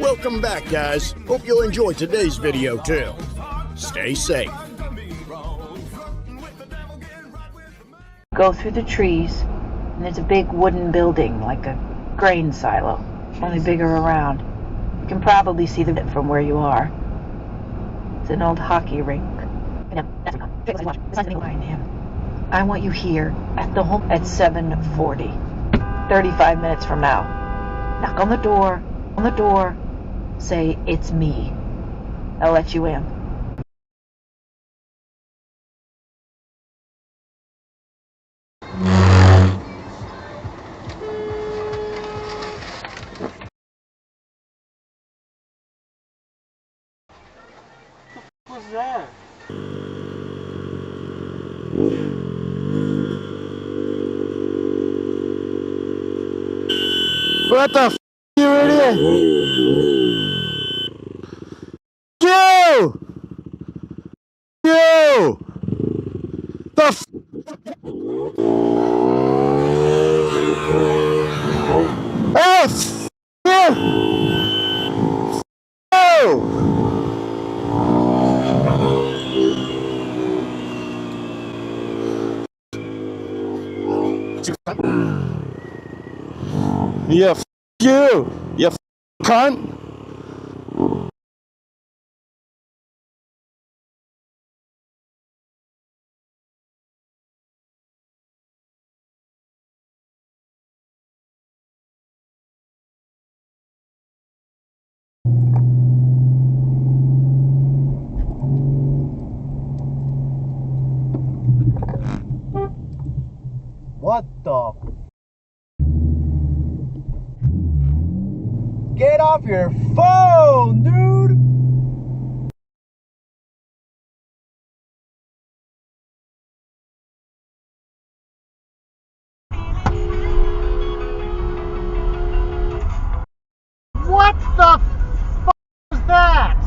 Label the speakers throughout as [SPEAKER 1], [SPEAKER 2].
[SPEAKER 1] Welcome back, guys. Hope you'll enjoy today's video too. Stay safe.
[SPEAKER 2] Go through the trees, and there's a big wooden building, like a grain silo, only bigger around. You can probably see it from where you are. It's an old hockey rink. I want you here at the home at 7:40. 35 minutes from now. Knock on the door, say, "It's me." I'll let you in.
[SPEAKER 3] What was that?
[SPEAKER 4] What the f***, you idiot? You! The f***? F! You! Yeah, f*** you! You f*** cunt!
[SPEAKER 3] What the? Get off your phone, dude! What the f was that?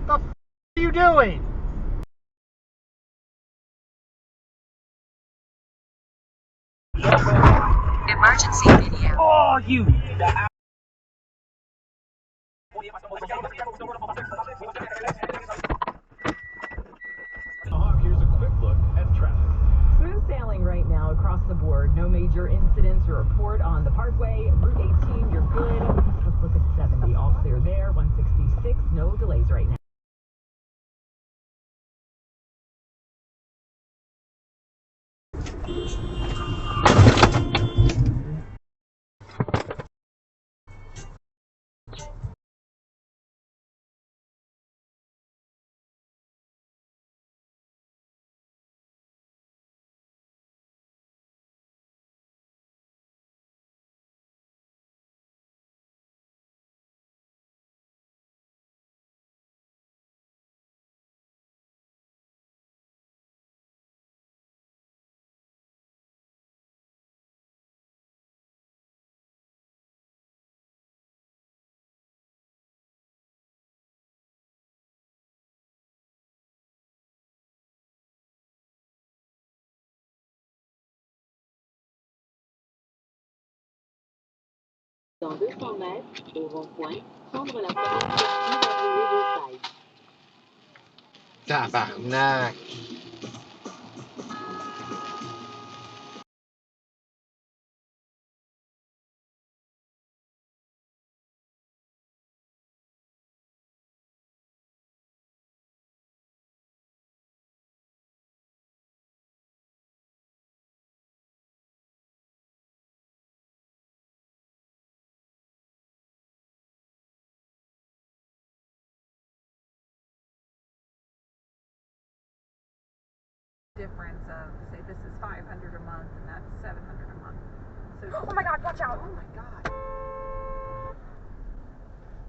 [SPEAKER 3] What are you doing?
[SPEAKER 2] Emergency video.
[SPEAKER 3] Oh, you!
[SPEAKER 5] Here's a quick look at traffic.
[SPEAKER 6] Smooth sailing right now across the board. No major incidents to report on the Parkway. Route 18, you're good. Let's look at 70. All clear there. 166, no delays right now.
[SPEAKER 7] Dans 200 mètres, au rond-point, prendre la première sortie vers le Riverside.
[SPEAKER 4] Tabarnak!
[SPEAKER 8] difference of, say, this is $500 a month and that's $700 a month. So, oh my God, watch out! Oh my God!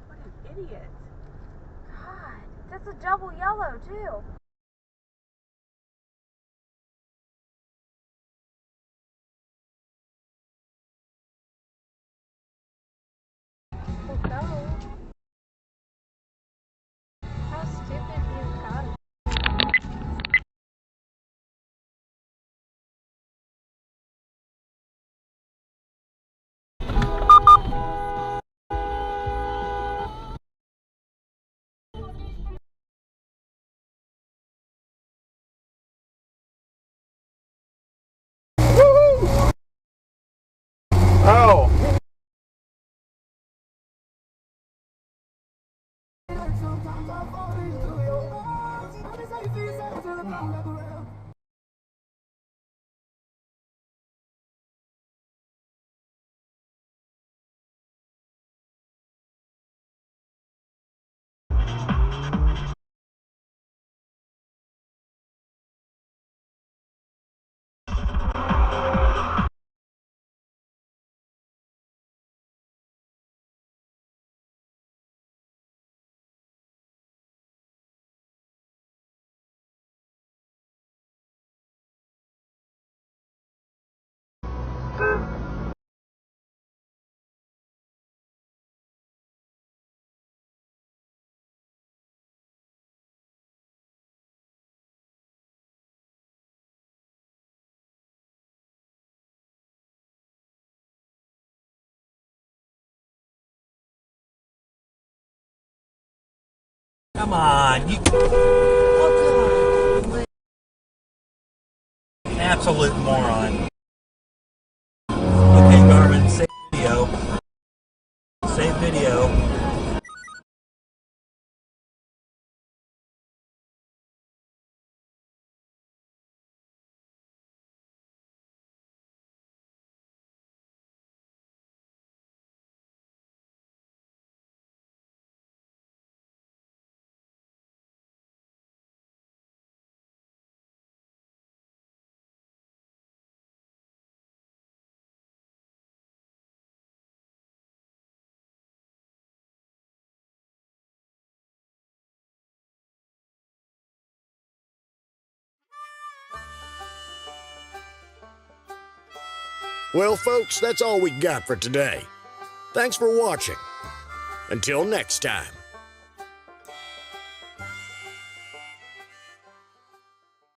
[SPEAKER 8] What an idiot!
[SPEAKER 9] God, that's a double yellow too. Let's go. How stupid you got.
[SPEAKER 4] Oh.
[SPEAKER 10] Come on, you. Oh, come on. Absolute moron. Okay, Garmin, save video. Save video.
[SPEAKER 1] Well, folks, that's all we got for today. Thanks for watching. Until next time.